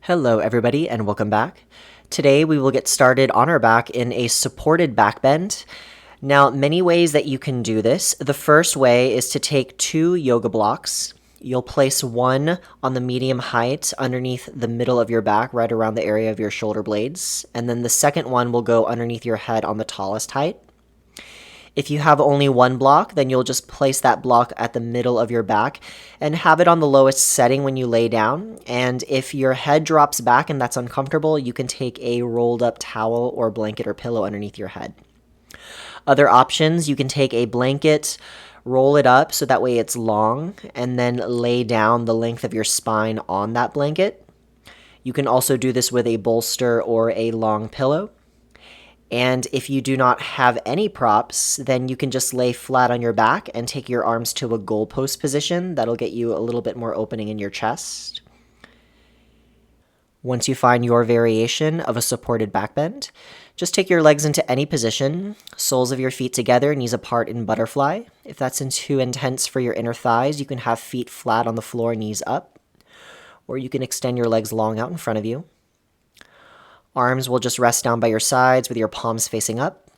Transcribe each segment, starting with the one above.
Hello everybody and welcome back. Today we will get started on our back in a supported back bend. Now, many ways that you can do this. The first way is to take two yoga blocks. You'll place one on the medium height underneath the middle of your back, right around the area of your shoulder blades. And then the second one will go underneath your head on the tallest height. If you have only one block, then you'll just place that block at the middle of your back and have it on the lowest setting when you lay down. And if your head drops back and that's uncomfortable, you can take a rolled up towel or blanket or pillow underneath your head. Other options, you can take a blanket, roll it up so that way it's long, and then lay down the length of your spine on that blanket. You can also do this with a bolster or a long pillow. And if you do not have any props, then you can just lay flat on your back and take your arms to a goalpost position. That'll get you a little bit more opening in your chest. Once you find your variation of a supported back bend, just take your legs into any position, soles of your feet together, knees apart in butterfly. If that's too intense for your inner thighs, you can have feet flat on the floor, knees up, or you can extend your legs long out in front of you. Arms will just rest down by your sides with your palms facing up.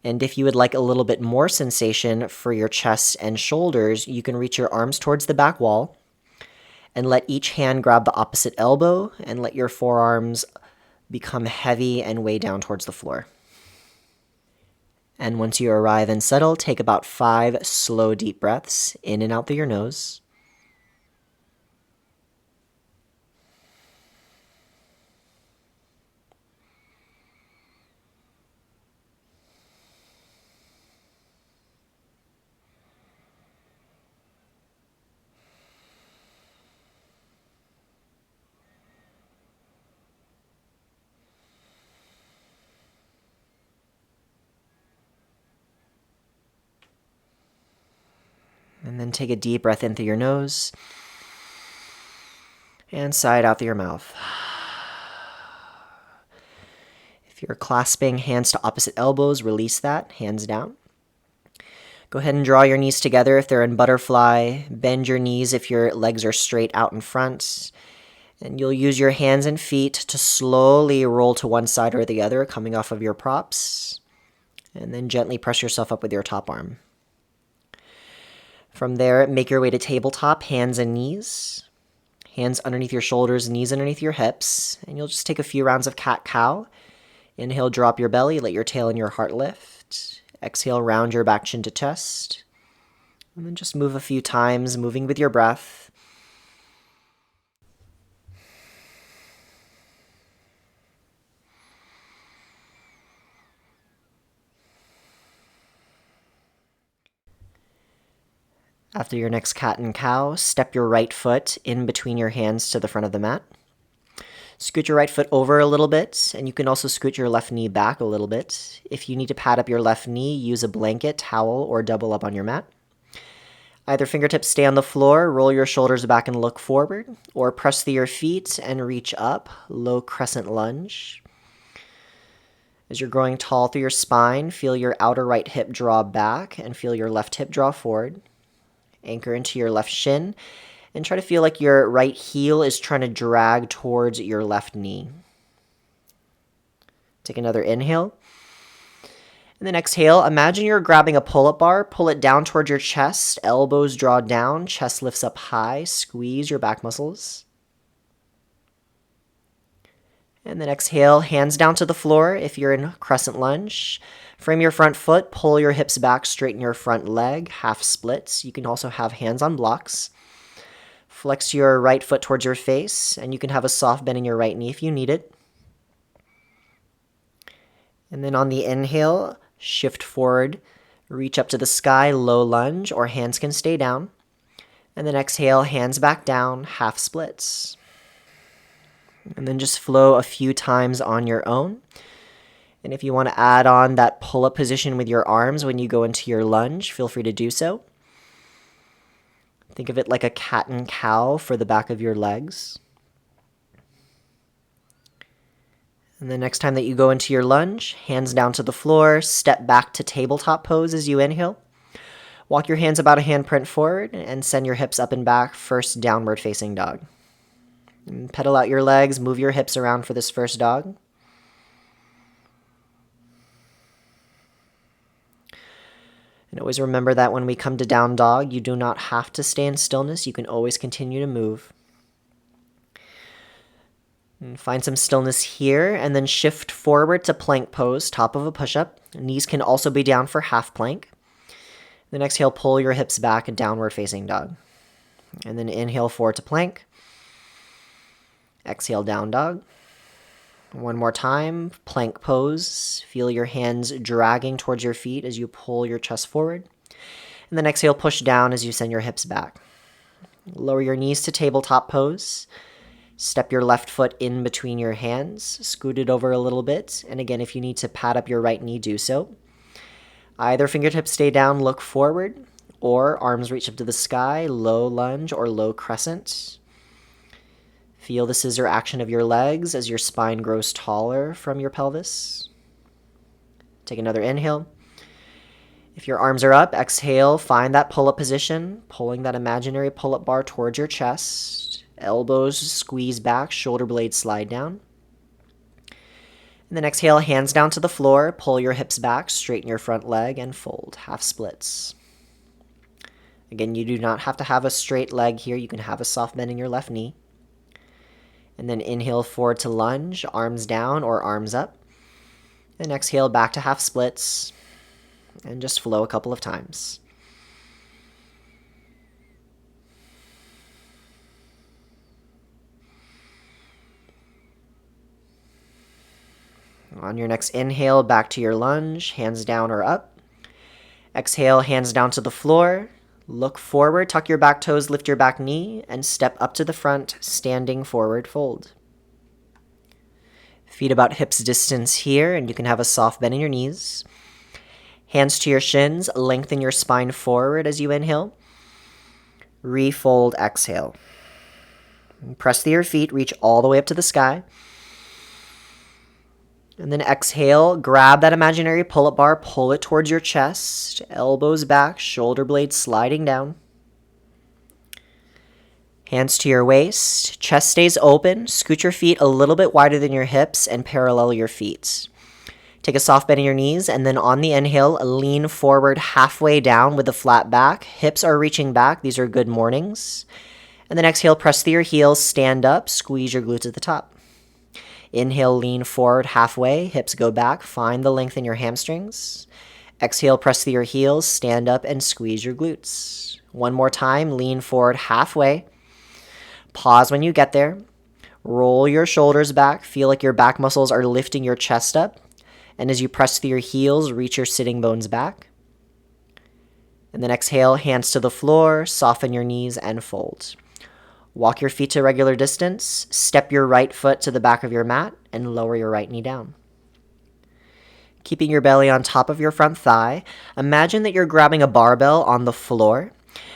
And if you would like a little bit more sensation for your chest and shoulders, you can reach your arms towards the back wall and let each hand grab the opposite elbow and let your forearms become heavy and weigh down towards the floor. And once you arrive and settle, take about 5 slow, deep breaths in and out through your nose. And then take a deep breath in through your nose and sigh it out through your mouth. If you're clasping hands to opposite elbows, release that, hands down. Go ahead and draw your knees together if they're in butterfly. Bend your knees if your legs are straight out in front. And you'll use your hands and feet to slowly roll to one side or the other, coming off of your props. And then gently press yourself up with your top arm. From there, make your way to tabletop, hands and knees. Hands underneath your shoulders, knees underneath your hips. And you'll just take a few rounds of cat-cow. Inhale, drop your belly, let your tail and your heart lift. Exhale, round your back, chin to chest. And then just move a few times, moving with your breath. After your next cat and cow, step your right foot in between your hands to the front of the mat. Scoot your right foot over a little bit, and you can also scoot your left knee back a little bit. If you need to pad up your left knee, use a blanket, towel, or double up on your mat. Either fingertips stay on the floor, roll your shoulders back and look forward, or press through your feet and reach up, low crescent lunge. As you're growing tall through your spine, feel your outer right hip draw back and feel your left hip draw forward. Anchor into your left shin and try to feel like your right heel is trying to drag towards your left knee. Take another inhale. And then exhale, imagine you're grabbing a pull-up bar, pull it down towards your chest, elbows draw down, chest lifts up high, squeeze your back muscles. And then exhale, hands down to the floor if you're in Crescent Lunge. Frame your front foot, pull your hips back, straighten your front leg, half splits. You can also have hands on blocks. Flex your right foot towards your face, and you can have a soft bend in your right knee if you need it. And then on the inhale, shift forward, reach up to the sky, low lunge, or hands can stay down. And then exhale, hands back down, half splits. And then just flow a few times on your own. And if you want to add on that pull-up position with your arms when you go into your lunge, feel free to do so. Think of it like a cat and cow for the back of your legs. And the next time that you go into your lunge, hands down to the floor, step back to tabletop pose as you inhale. Walk your hands about a handprint forward and send your hips up and back, first downward facing dog. And pedal out your legs, move your hips around for this first dog. And always remember that when we come to down dog, you do not have to stay in stillness. You can always continue to move. And find some stillness here, and then shift forward to plank pose, top of a push-up. Knees can also be down for half plank. Then exhale, pull your hips back, and downward facing dog. And then inhale forward to plank. Exhale, down dog. One more time, plank pose. Feel your hands dragging towards your feet as you pull your chest forward. And then exhale, push down as you send your hips back. Lower your knees to tabletop pose. Step your left foot in between your hands. Scoot it over a little bit. And again, if you need to pad up your right knee, do so. Either fingertips stay down, look forward, or arms reach up to the sky, low lunge or low crescent. Feel the scissor action of your legs as your spine grows taller from your pelvis. Take another inhale. If your arms are up, exhale, find that pull-up position, pulling that imaginary pull-up bar towards your chest. Elbows squeeze back, shoulder blades slide down. And then exhale, hands down to the floor, pull your hips back, straighten your front leg, and fold, half splits. Again, you do not have to have a straight leg here. You can have a soft bend in your left knee. And then inhale forward to lunge, arms down or arms up. And exhale back to half splits. And just flow a couple of times. On your next inhale, back to your lunge, hands down or up. Exhale, hands down to the floor. Look forward, tuck your back toes, lift your back knee, and step up to the front, standing forward fold. Feet about hips distance here, and you can have a soft bend in your knees. Hands to your shins, lengthen your spine forward as you inhale. Refold, exhale. Press through your feet, reach all the way up to the sky. And then exhale, grab that imaginary pull-up bar, pull it towards your chest, elbows back, shoulder blades sliding down. Hands to your waist, chest stays open, scoot your feet a little bit wider than your hips and parallel your feet. Take a soft bend in your knees, and then on the inhale, lean forward halfway down with a flat back. Hips are reaching back, these are good mornings. And then exhale, press through your heels, stand up, squeeze your glutes at the top. Inhale, lean forward halfway, hips go back, find the length in your hamstrings. Exhale, press through your heels, stand up and squeeze your glutes. One more time, lean forward halfway. Pause when you get there. Roll your shoulders back, feel like your back muscles are lifting your chest up. And as you press through your heels, reach your sitting bones back. And then exhale, hands to the floor, soften your knees and fold. Walk your feet to regular distance, step your right foot to the back of your mat, and lower your right knee down. Keeping your belly on top of your front thigh, imagine that you're grabbing a barbell on the floor,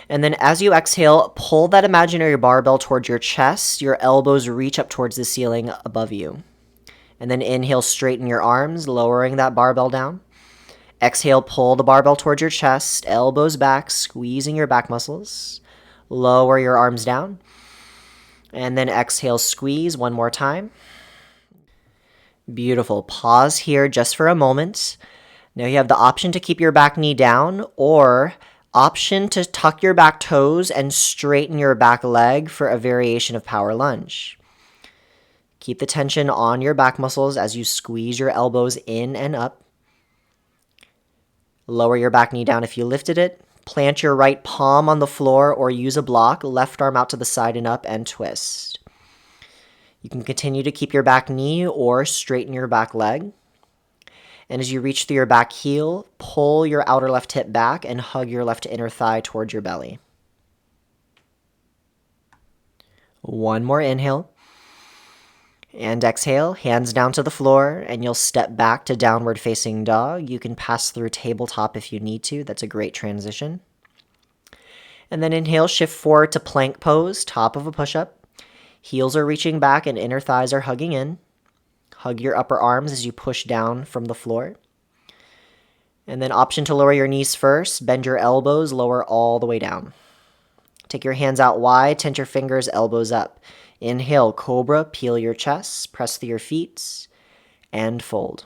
and then as you exhale, pull that imaginary barbell towards your chest, your elbows reach up towards the ceiling above you. And then inhale, straighten your arms, lowering that barbell down. Exhale, pull the barbell towards your chest, elbows back, squeezing your back muscles. Lower your arms down. And then exhale, squeeze one more time. Beautiful. Pause here just for a moment. Now you have the option to keep your back knee down or option to tuck your back toes and straighten your back leg for a variation of power lunge. Keep the tension on your back muscles as you squeeze your elbows in and up. Lower your back knee down if you lifted it. Plant your right palm on the floor or use a block, left arm out to the side and up, and twist. You can continue to keep your back knee or straighten your back leg. And as you reach through your back heel, pull your outer left hip back and hug your left inner thigh towards your belly. One more inhale. And exhale, hands down to the floor, and you'll step back to downward facing dog. You can pass through tabletop if you need to. That's a great transition. And then inhale, shift forward to plank pose, top of a push-up. Heels are reaching back and inner thighs are hugging in. Hug your upper arms as you push down from the floor. And then option to lower your knees first. Bend your elbows, lower all the way down. Take your hands out wide, tent your fingers, elbows up. Inhale, cobra, peel your chest, press through your feet, and fold.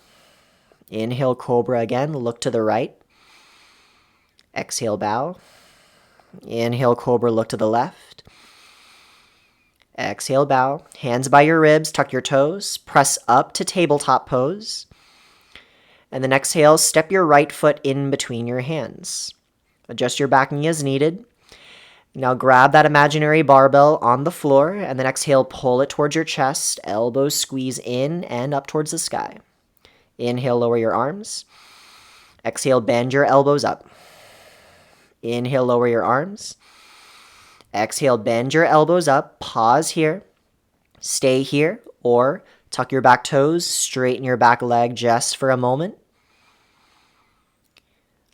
Inhale, cobra again, look to the right. Exhale, bow. Inhale, cobra, look to the left. Exhale, bow. Hands by your ribs, tuck your toes, press up to tabletop pose. And then exhale, step your right foot in between your hands. Adjust your back knee as needed. Now grab that imaginary barbell on the floor, and then exhale, pull it towards your chest, elbows squeeze in and up towards the sky. Inhale, lower your arms. Exhale, bend your elbows up. Inhale, lower your arms. Exhale, bend your elbows up. Pause here. Stay here, or tuck your back toes, straighten your back leg just for a moment.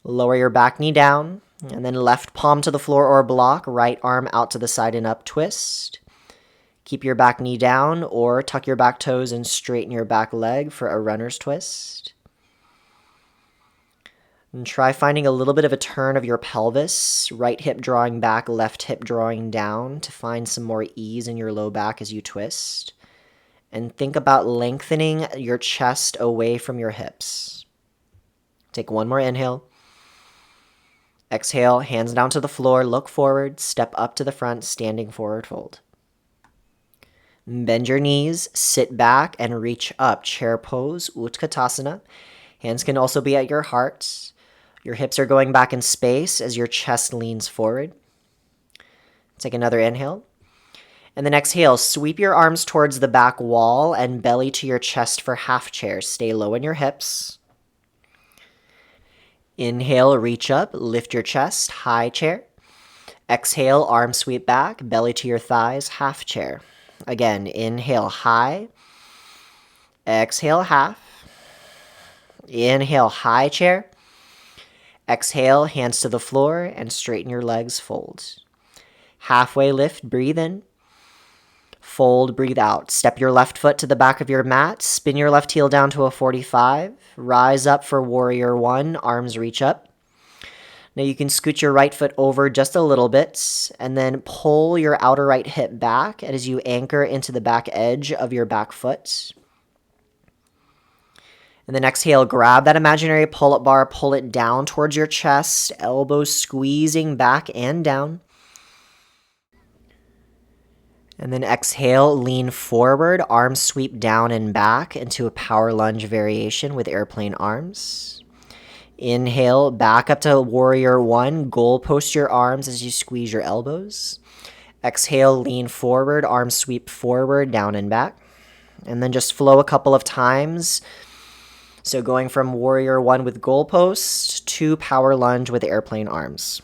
Lower your back knee down, and then left palm to the floor or block, right arm out to the side and up, twist. Keep your back knee down, or tuck your back toes and straighten your back leg for a runner's twist. And try finding a little bit of a turn of your pelvis, right hip drawing back, left hip drawing down to find some more ease in your low back as you twist. And think about lengthening your chest away from your hips. Take one more inhale. Exhale, hands down to the floor, look forward, step up to the front, standing forward fold. Bend your knees, sit back, and reach up. Chair pose, Utkatasana. Hands can also be at your heart. Your hips are going back in space as your chest leans forward. Take another inhale. And then exhale, sweep your arms towards the back wall and belly to your chest for half chair. Stay low in your hips. Inhale, reach up, lift your chest, high chair. Exhale, arm sweep back, belly to your thighs, half chair. Again, inhale, high. Exhale, half. Inhale, high chair. Exhale, hands to the floor and straighten your legs, fold. Halfway lift, breathe in. Fold, breathe out. Step your left foot to the back of your mat. Spin your left heel down to a 45. Rise up for warrior one. Arms reach up. Now you can scoot your right foot over just a little bit and then pull your outer right hip back as you anchor into the back edge of your back foot. And then exhale, grab that imaginary pull-up bar, pull it down towards your chest, elbows squeezing back and down. And then exhale, lean forward, arms sweep down and back into a power lunge variation with airplane arms. Inhale, back up to warrior one, goal post your arms as you squeeze your elbows. Exhale, lean forward, arms sweep forward, down and back. And then just flow a couple of times. So going from warrior one with goal post to power lunge with airplane arms.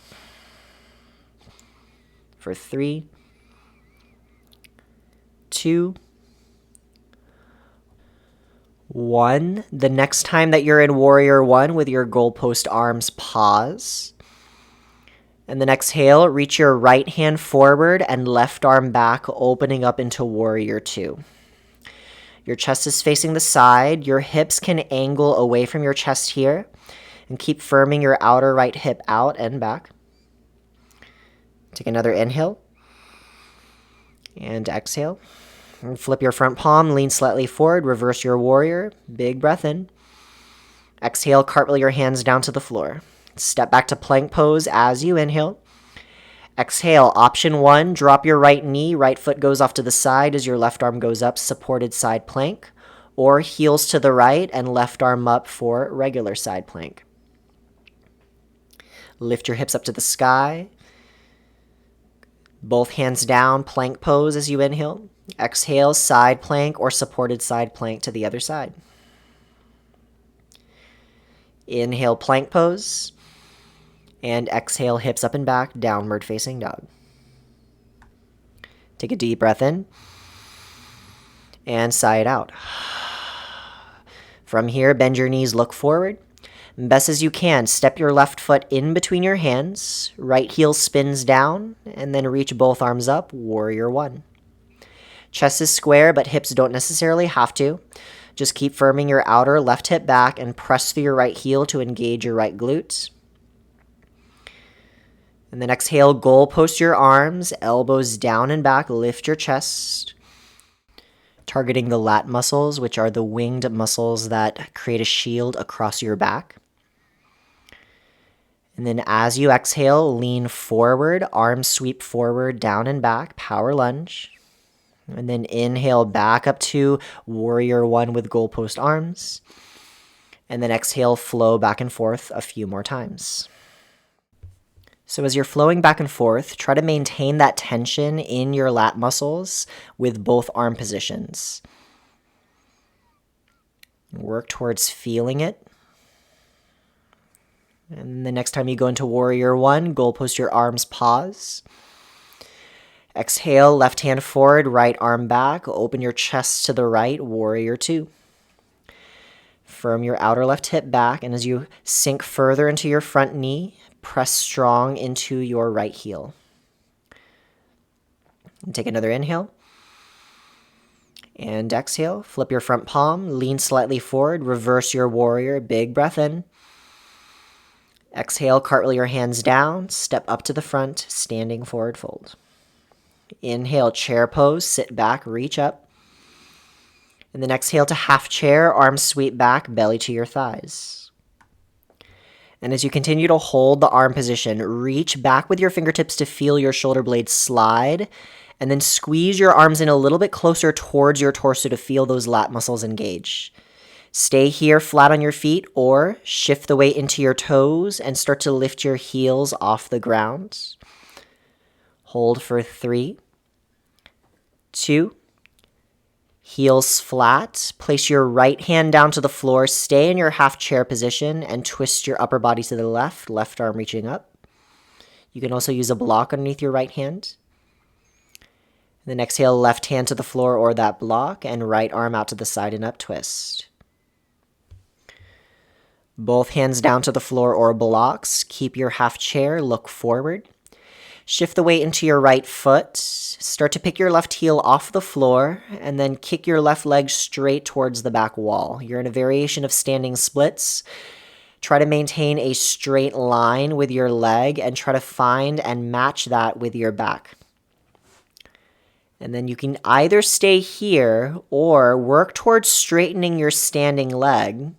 For 3, 2, 1. The next time that you're in warrior one with your goalpost arms, pause. And then exhale, reach your right hand forward and left arm back, opening up into warrior two. Your chest is facing the side. Your hips can angle away from your chest here. And keep firming your outer right hip out and back. Take another inhale. And exhale. And flip your front palm, lean slightly forward, reverse your warrior. Big breath in. Exhale, cartwheel your hands down to the floor. Step back to plank pose as you inhale. Exhale, option 1, drop your right knee, right foot goes off to the side as your left arm goes up, supported side plank, or heels to the right and left arm up for regular side plank. Lift your hips up to the sky. Both hands down, plank pose as you inhale. Exhale, side plank or supported side plank to the other side. Inhale, plank pose. And exhale, hips up and back, downward facing dog. Take a deep breath in. And sigh it out. From here, bend your knees, look forward. Best as you can, step your left foot in between your hands. Right heel spins down, and then reach both arms up, warrior one. Chest is square, but hips don't necessarily have to. Just keep firming your outer left hip back and press through your right heel to engage your right glutes. And then exhale, goal post your arms, elbows down and back, lift your chest, targeting the lat muscles, which are the winged muscles that create a shield across your back. And then as you exhale, lean forward, arms sweep forward, down and back, power lunge. And then inhale back up to warrior one with goal post arms. And then exhale, flow back and forth a few more times. So as you're flowing back and forth, try to maintain that tension in your lat muscles with both arm positions. Work towards feeling it. And the next time you go into warrior one, goal post your arms, pause. Exhale, left hand forward, right arm back. Open your chest to the right, warrior two. Firm your outer left hip back, and as you sink further into your front knee, press strong into your right heel. And take another inhale. And exhale, flip your front palm, lean slightly forward, reverse your warrior, big breath in. Exhale, cartwheel your hands down, step up to the front, standing forward fold. Inhale, chair pose, sit back, reach up. And then exhale to half chair, arms sweep back, belly to your thighs. And as you continue to hold the arm position, reach back with your fingertips to feel your shoulder blades slide, and then squeeze your arms in a little bit closer towards your torso to feel those lat muscles engage. Stay here flat on your feet, or shift the weight into your toes and start to lift your heels off the ground. Hold for 3, 2, heels flat. Place your right hand down to the floor. Stay in your half chair position and twist your upper body to the left, left arm reaching up. You can also use a block underneath your right hand. And then exhale, left hand to the floor or that block, and right arm out to the side and up, twist. Both hands down to the floor or blocks. Keep your half chair, look forward. Shift the weight into your right foot. Start to pick your left heel off the floor and then kick your left leg straight towards the back wall. You're in a variation of standing splits. Try to maintain a straight line with your leg and try to find and match that with your back. And then you can either stay here or work towards straightening your standing leg.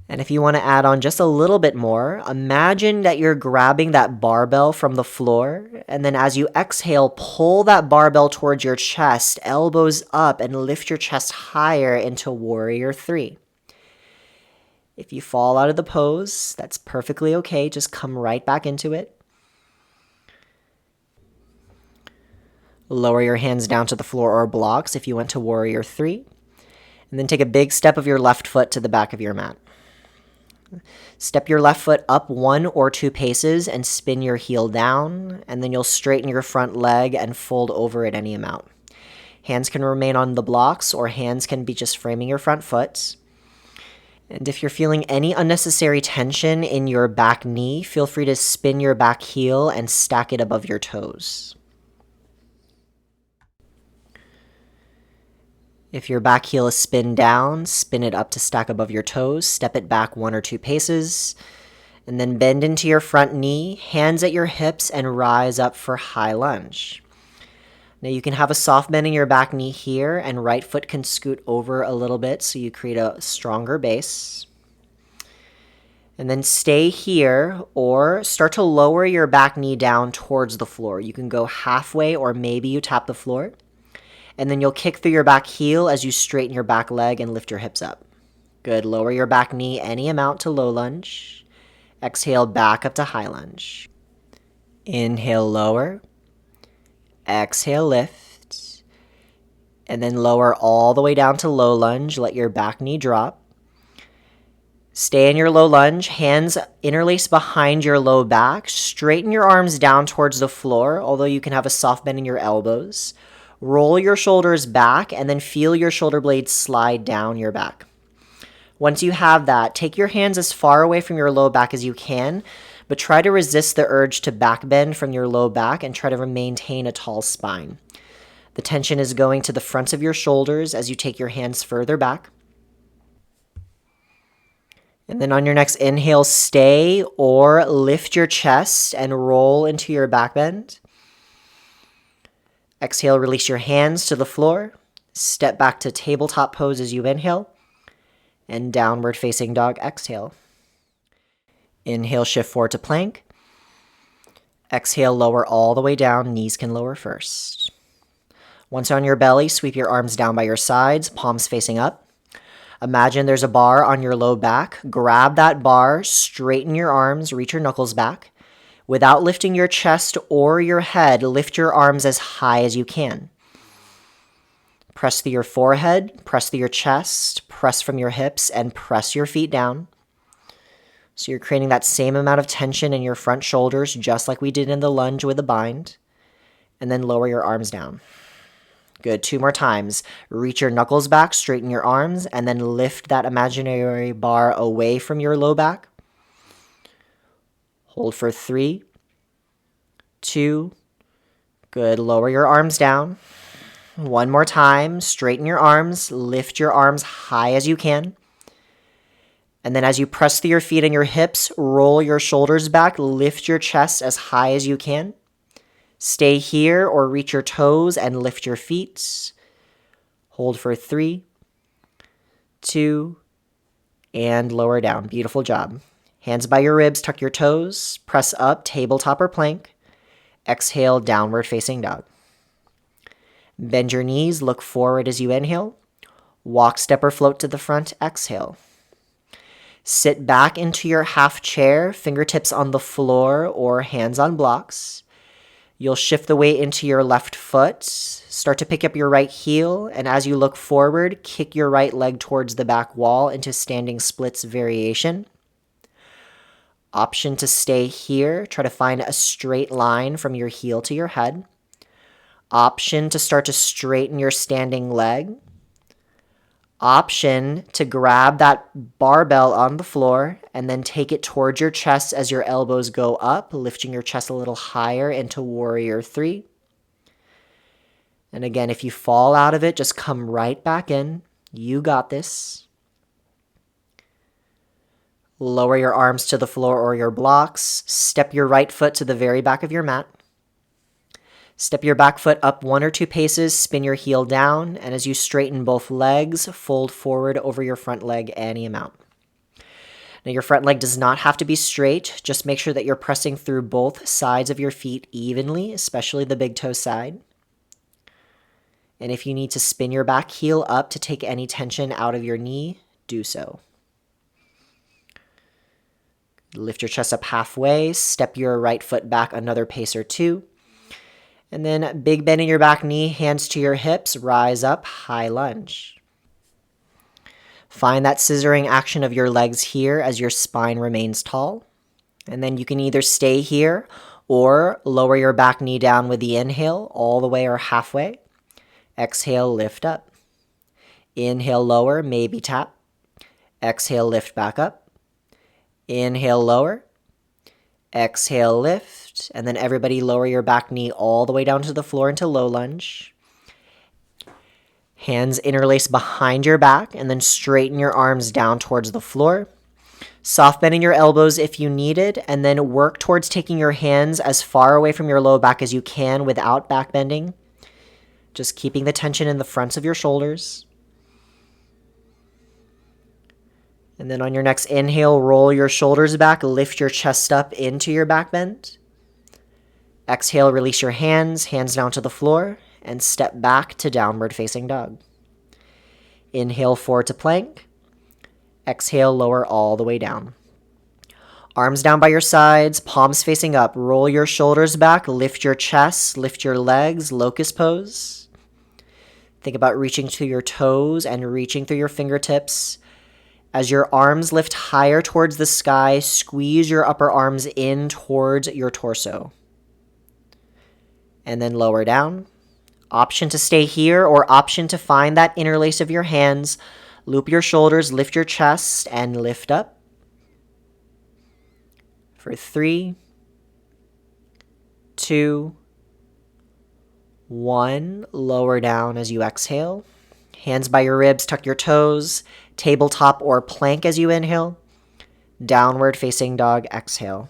And if you want to add on just a little bit more, imagine that you're grabbing that barbell from the floor, and then as you exhale, pull that barbell towards your chest, elbows up, and lift your chest higher into warrior 3. If you fall out of the pose, that's perfectly okay. Just come right back into it. Lower your hands down to the floor or blocks if you went to warrior 3. And then take a big step of your left foot to the back of your mat. Step your left foot up 1 or 2 paces and spin your heel down, and then you'll straighten your front leg and fold over at any amount. Hands can remain on the blocks, or hands can be just framing your front foot. And if you're feeling any unnecessary tension in your back knee, feel free to spin your back heel and stack it above your toes. If your back heel is spin down, spin it up to stack above your toes, step it back 1 or 2 paces, and then bend into your front knee, hands at your hips, and rise up for high lunge. Now you can have a soft bend in your back knee here, and right foot can scoot over a little bit so you create a stronger base. And then stay here or start to lower your back knee down towards the floor. You can go halfway or maybe you tap the floor. And then you'll kick through your back heel as you straighten your back leg and lift your hips up. Good. Lower your back knee any amount to low lunge. Exhale back up to high lunge. Inhale, lower. Exhale, lift. And then lower all the way down to low lunge. Let your back knee drop. Stay in your low lunge. Hands interlace behind your low back. Straighten your arms down towards the floor, although you can have a soft bend in your elbows. Roll your shoulders back and then feel your shoulder blades slide down your back. Once you have that, take your hands as far away from your low back as you can, but try to resist the urge to back bend from your low back and try to maintain a tall spine. The tension is going to the fronts of your shoulders as you take your hands further back. And then on your next inhale, stay or lift your chest and roll into your back bend. Exhale, release your hands to the floor. Step back to tabletop pose as you inhale. And downward facing dog, exhale. Inhale, shift forward to plank. Exhale, lower all the way down. Knees can lower first. Once on your belly, sweep your arms down by your sides, palms facing up. Imagine there's a bar on your low back. Grab that bar, straighten your arms, reach your knuckles back. Without lifting your chest or your head, lift your arms as high as you can. Press through your forehead, press through your chest, press from your hips, and press your feet down. So you're creating that same amount of tension in your front shoulders, just like we did in the lunge with the bind. And then lower your arms down. Good. 2 more times. Reach your knuckles back, straighten your arms, and then lift that imaginary bar away from your low back. Hold for 3, 2. Good. Lower your arms down. 1 more time. Straighten your arms. Lift your arms high as you can. And then as you press through your feet and your hips, roll your shoulders back. Lift your chest as high as you can. Stay here or reach your toes and lift your feet. Hold for 3, 2, and lower down. Beautiful job. Hands by your ribs, tuck your toes, press up, tabletop or plank. Exhale, downward facing dog. Bend your knees, look forward as you inhale. Walk, step, or float to the front, exhale. Sit back into your half chair, fingertips on the floor or hands on blocks. You'll shift the weight into your left foot, start to pick up your right heel, and as you look forward, kick your right leg towards the back wall into standing splits variation. Option to stay here, try to find a straight line from your heel to your head. Option to start to straighten your standing leg. Option to grab that barbell on the floor and then take it towards your chest as your elbows go up, lifting your chest a little higher into Warrior 3. And again, if you fall out of it, just come right back in. You got this. Lower your arms to the floor or your blocks. Step your right foot to the very back of your mat. Step your back foot up 1 or 2 paces, spin your heel down, and as you straighten both legs, fold forward over your front leg any amount. Now your front leg does not have to be straight, just make sure that you're pressing through both sides of your feet evenly, especially the big toe side. And if you need to spin your back heel up to take any tension out of your knee, do so. Lift your chest up halfway, step your right foot back another pace or 2. And then big bend in your back knee, hands to your hips, rise up, high lunge. Find that scissoring action of your legs here as your spine remains tall. And then you can either stay here or lower your back knee down with the inhale all the way or halfway. Exhale, lift up. Inhale, lower, maybe tap. Exhale, lift back up. Inhale, lower. Exhale, lift, and then everybody lower your back knee all the way down to the floor into low lunge. Hands interlace behind your back, and then straighten your arms down towards the floor. Soft bend in your elbows if you need it, and then work towards taking your hands as far away from your low back as you can without back bending. Just keeping the tension in the fronts of your shoulders. And then on your next inhale, roll your shoulders back, lift your chest up into your back bend. Exhale, release your hands down to the floor, and step back to downward facing dog. Inhale, forward to plank. Exhale, lower all the way down. Arms down by your sides, palms facing up. Roll your shoulders back, lift your chest, lift your legs, locust pose. Think about reaching to your toes and reaching through your fingertips. As your arms lift higher towards the sky, squeeze your upper arms in towards your torso. And then lower down. Option to stay here or option to find that interlace of your hands. Loop your shoulders, lift your chest, and lift up. For 3, 2, 1. Lower down as you exhale. Hands by your ribs, tuck your toes. Tabletop or plank as you inhale. Downward facing dog, exhale.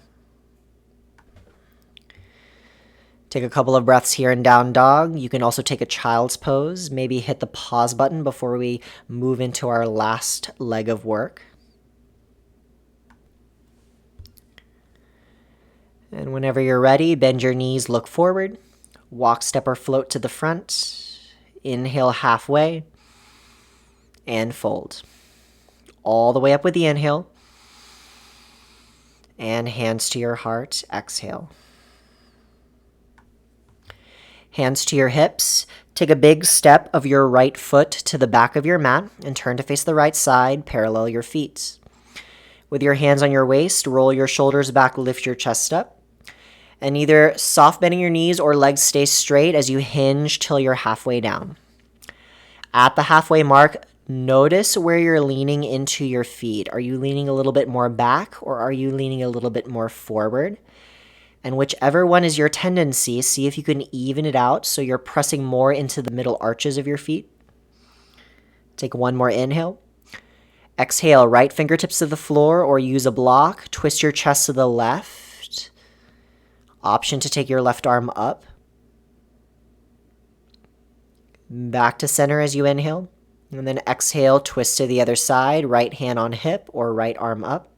Take a couple of breaths here in down dog. You can also take a child's pose. Maybe hit the pause button before we move into our last leg of work. And whenever you're ready, bend your knees, look forward. Walk, step, or float to the front. Inhale halfway. And fold. All the way up with the inhale. And hands to your heart, exhale. Hands to your hips. Take a big step of your right foot to the back of your mat and turn to face the right side, parallel your feet. With your hands on your waist, roll your shoulders back, lift your chest up. And either soft bending your knees or legs stay straight as you hinge till you're halfway down. At the halfway mark, notice where you're leaning into your feet. Are you leaning a little bit more back or are you leaning a little bit more forward? And whichever one is your tendency, see if you can even it out so you're pressing more into the middle arches of your feet. Take one more inhale. Exhale, right fingertips to the floor or use a block. Twist your chest to the left. Option to take your left arm up. Back to center as you inhale. And then exhale, twist to the other side, right hand on hip or right arm up.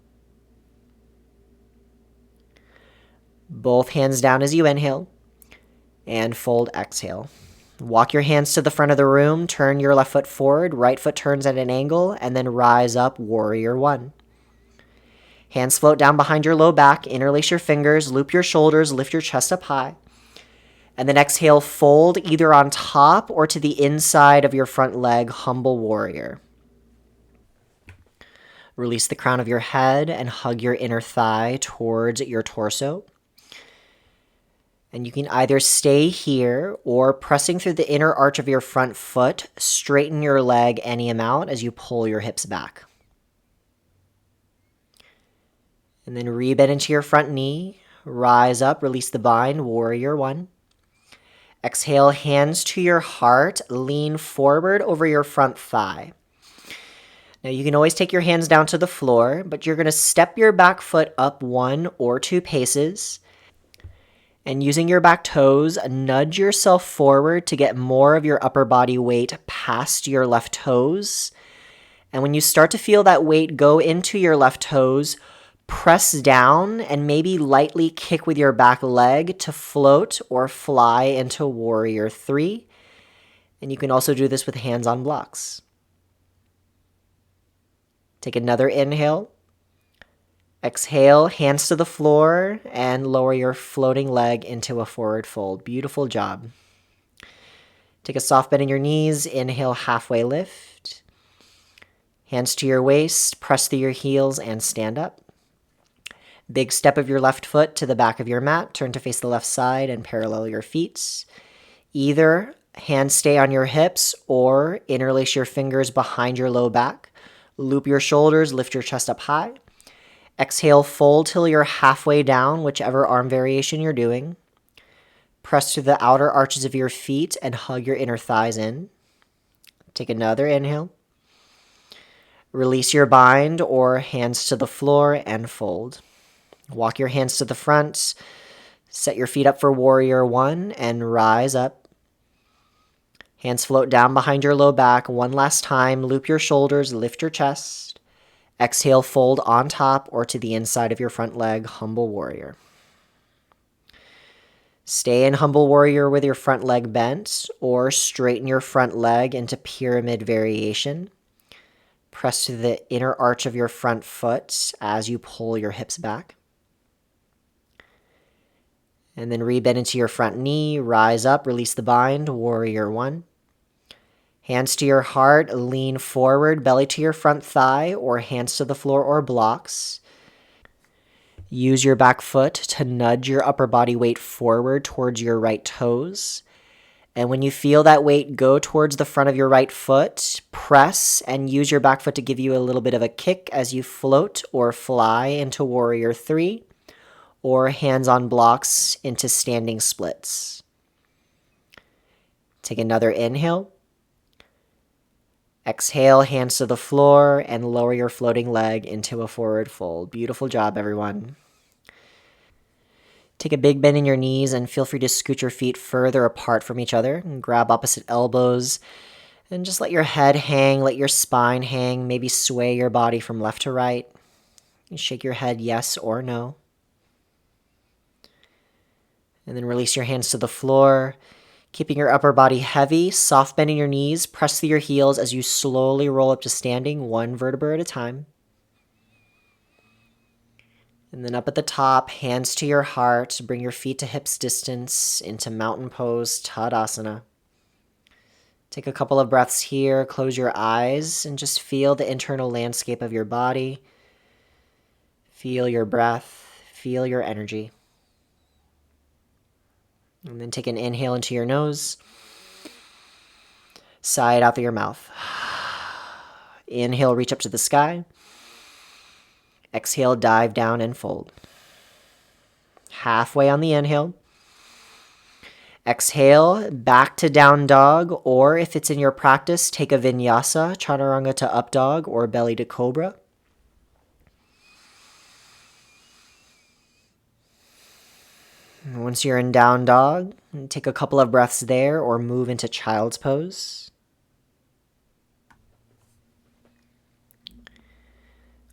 Both hands down as you inhale. And fold, exhale. Walk your hands to the front of the room, turn your left foot forward, right foot turns at an angle, and then rise up, warrior one. Hands float down behind your low back, interlace your fingers, loop your shoulders, lift your chest up high. And then exhale, fold either on top or to the inside of your front leg, humble warrior. Release the crown of your head and hug your inner thigh towards your torso. And you can either stay here or pressing through the inner arch of your front foot, straighten your leg any amount as you pull your hips back. And then rebend into your front knee, rise up, release the bind, warrior one. Exhale, hands to your heart, lean forward over your front thigh. Now you can always take your hands down to the floor, but you're going to step your back foot up 1 or 2 paces. And using your back toes, nudge yourself forward to get more of your upper body weight past your left toes. And when you start to feel that weight go into your left toes, press down and maybe lightly kick with your back leg to float or fly into warrior 3. And you can also do this with hands on blocks. Take another inhale. Exhale, hands to the floor, and lower your floating leg into a forward fold. Beautiful job. Take a soft bend in your knees. Inhale, halfway lift. Hands to your waist, press through your heels, and stand up. Big step of your left foot to the back of your mat. Turn to face the left side and parallel your feet. Either hands stay on your hips or interlace your fingers behind your low back. Loop your shoulders, lift your chest up high. Exhale, fold till you're halfway down, whichever arm variation you're doing. Press to the outer arches of your feet and hug your inner thighs in. Take another inhale. Release your bind or hands to the floor and fold. Walk your hands to the front. Set your feet up for warrior one and rise up. Hands float down behind your low back. One last time, loop your shoulders, lift your chest. Exhale, fold on top or to the inside of your front leg, humble warrior. Stay in humble warrior with your front leg bent or straighten your front leg into pyramid variation. Press to the inner arch of your front foot as you pull your hips back. And then rebend into your front knee, rise up, release the bind, warrior one. Hands to your heart, lean forward, belly to your front thigh, or hands to the floor or blocks. Use your back foot to nudge your upper body weight forward towards your right toes. And when you feel that weight go towards the front of your right foot, press and use your back foot to give you a little bit of a kick as you float or fly into warrior 3, or hands on blocks into standing splits. Take another inhale. Exhale, hands to the floor, and lower your floating leg into a forward fold. Beautiful job, everyone. Take a big bend in your knees and feel free to scoot your feet further apart from each other and grab opposite elbows and just let your head hang, let your spine hang, maybe sway your body from left to right. You shake your head yes or no. And then release your hands to the floor, keeping your upper body heavy, soft bending your knees, press through your heels as you slowly roll up to standing, one vertebra at a time. And then up at the top, hands to your heart, bring your feet to hips distance into mountain pose, Tadasana. Take a couple of breaths here, close your eyes, and just feel the internal landscape of your body. Feel your breath, feel your energy. And then take an inhale into your nose, sigh it out through your mouth. Inhale, reach up to the sky. Exhale, dive down and fold. Halfway on the inhale. Exhale, back to down dog, or if it's in your practice, take a vinyasa, chaturanga to up dog, or belly to cobra. Once you're in down dog, take a couple of breaths there, or move into child's pose.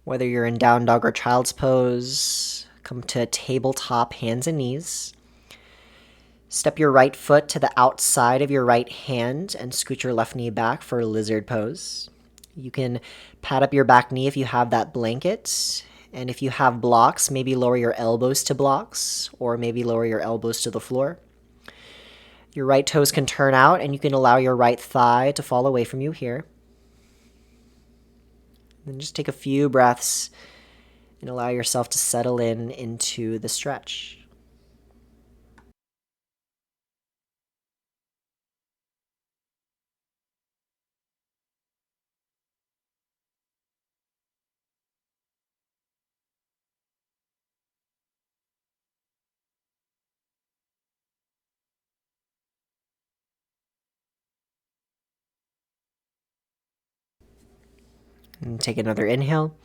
Whether you're in down dog or child's pose, come to tabletop, hands and knees. Step your right foot to the outside of your right hand and scoot your left knee back for lizard pose. You can pat up your back knee if you have that blanket. And if you have blocks, maybe lower your elbows to blocks or maybe lower your elbows to the floor. Your right toes can turn out and you can allow your right thigh to fall away from you here. Then just take a few breaths and allow yourself to settle in into the stretch. And take another inhale.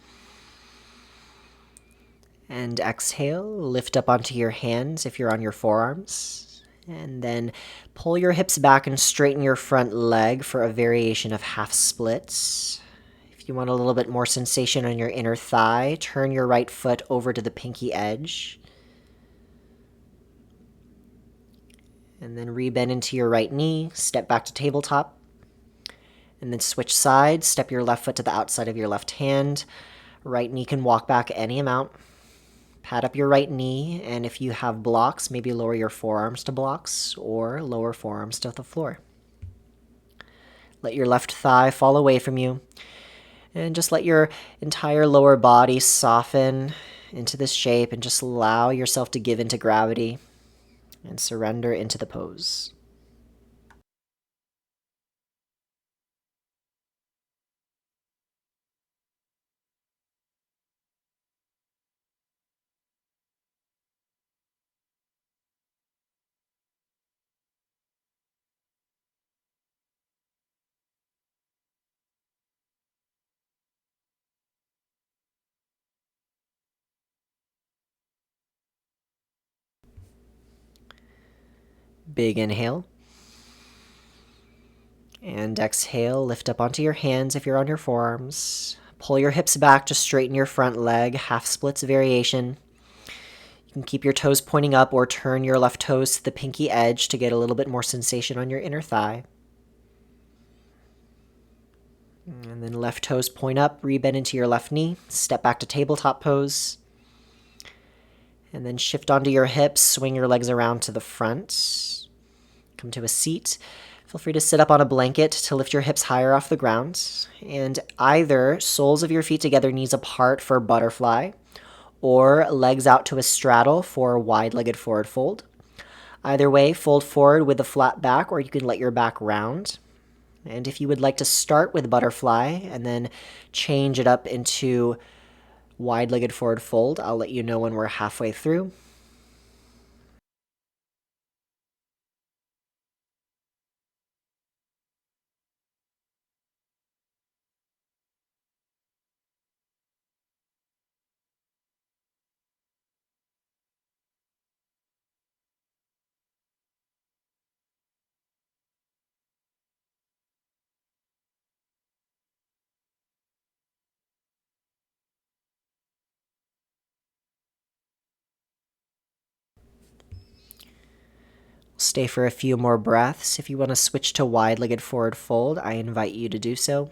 And exhale, lift up onto your hands if you're on your forearms. And then pull your hips back and straighten your front leg for a variation of half splits. If you want a little bit more sensation on your inner thigh, turn your right foot over to the pinky edge. And then rebend into your right knee, step back to tabletop. And then switch sides, step your left foot to the outside of your left hand. Right knee can walk back any amount. Pat up your right knee, and if you have blocks, maybe lower your forearms to blocks or lower forearms to the floor. Let your left thigh fall away from you, and just let your entire lower body soften into this shape, and just allow yourself to give into gravity and surrender into the pose. Big inhale. And exhale, lift up onto your hands if you're on your forearms. Pull your hips back to straighten your front leg, half splits variation. You can keep your toes pointing up or turn your left toes to the pinky edge to get a little bit more sensation on your inner thigh. And then left toes point up, rebend into your left knee, step back to tabletop pose. And then shift onto your hips, swing your legs around to the front. Come to a seat. Feel free to sit up on a blanket to lift your hips higher off the ground. And either soles of your feet together, knees apart for butterfly, or legs out to a straddle for wide-legged forward fold. Either way, fold forward with a flat back, or you can let your back round. And if you would like to start with butterfly and then change it up into wide-legged forward fold, I'll let you know when we're halfway through. Stay for a few more breaths. If you want to switch to wide-legged forward fold, I invite you to do so.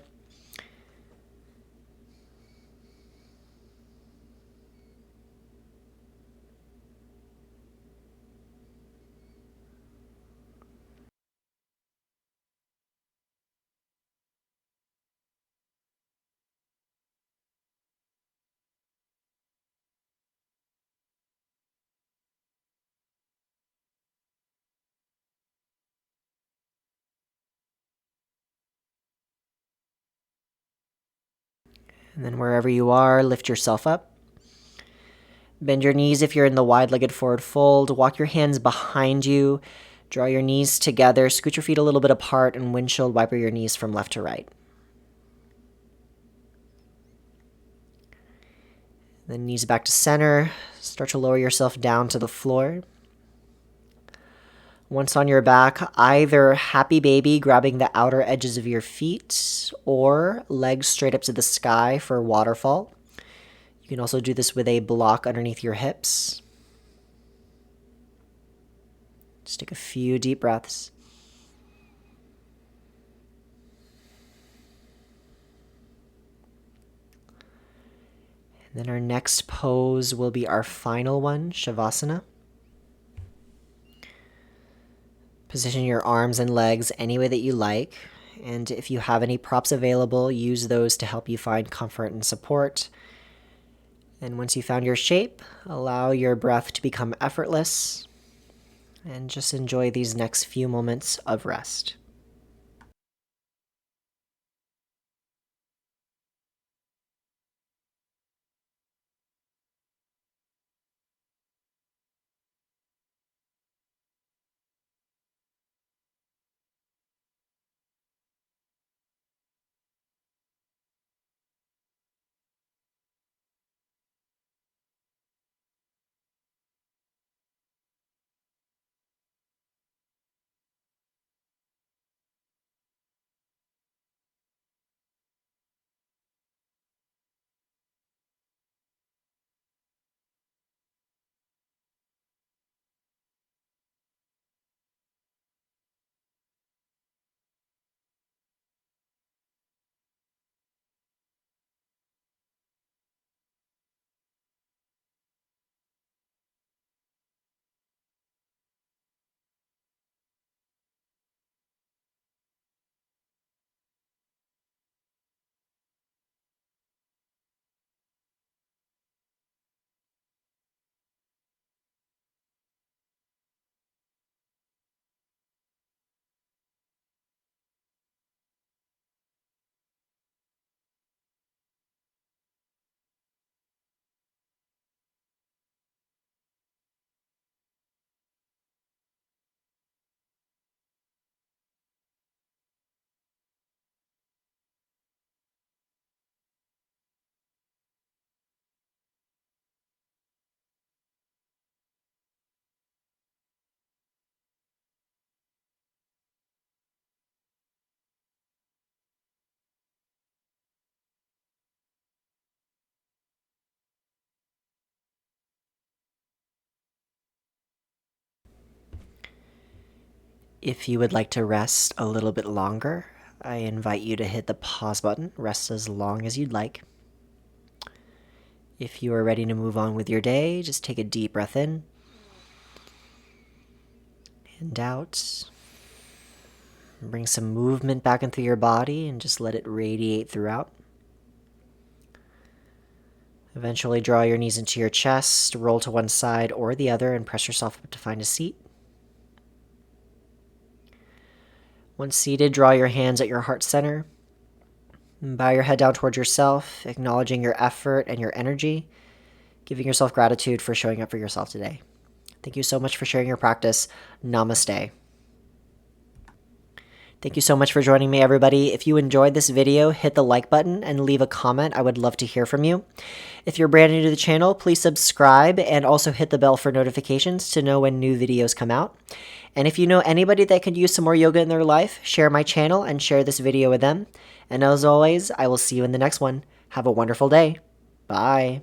And then wherever you are, lift yourself up. Bend your knees if you're in the wide-legged forward fold. Walk your hands behind you. Draw your knees together. Scoot your feet a little bit apart and windshield wiper your knees from left to right. Then knees back to center. Start to lower yourself down to the floor. Once on your back, either happy baby, grabbing the outer edges of your feet, or legs straight up to the sky for waterfall. You can also do this with a block underneath your hips. Just take a few deep breaths. And then our next pose will be our final one, Shavasana. Position your arms and legs any way that you like, and if you have any props available, use those to help you find comfort and support. And once you found your shape, allow your breath to become effortless, and just enjoy these next few moments of rest. If you would like to rest a little bit longer, I invite you to hit the pause button. Rest as long as you'd like. If you are ready to move on with your day, just take a deep breath in and out. Bring some movement back into your body and just let it radiate throughout. Eventually draw your knees into your chest, roll to one side or the other, and press yourself up to find a seat. Once seated, draw your hands at your heart center. And bow your head down towards yourself, acknowledging your effort and your energy, giving yourself gratitude for showing up for yourself today. Thank you so much for sharing your practice. Namaste. Thank you so much for joining me, everybody. If you enjoyed this video, hit the like button and leave a comment. I would love to hear from you. If you're brand new to the channel, please subscribe and also hit the bell for notifications to know when new videos come out. And if you know anybody that could use some more yoga in their life, share my channel and share this video with them. And as always, I will see you in the next one. Have a wonderful day. Bye.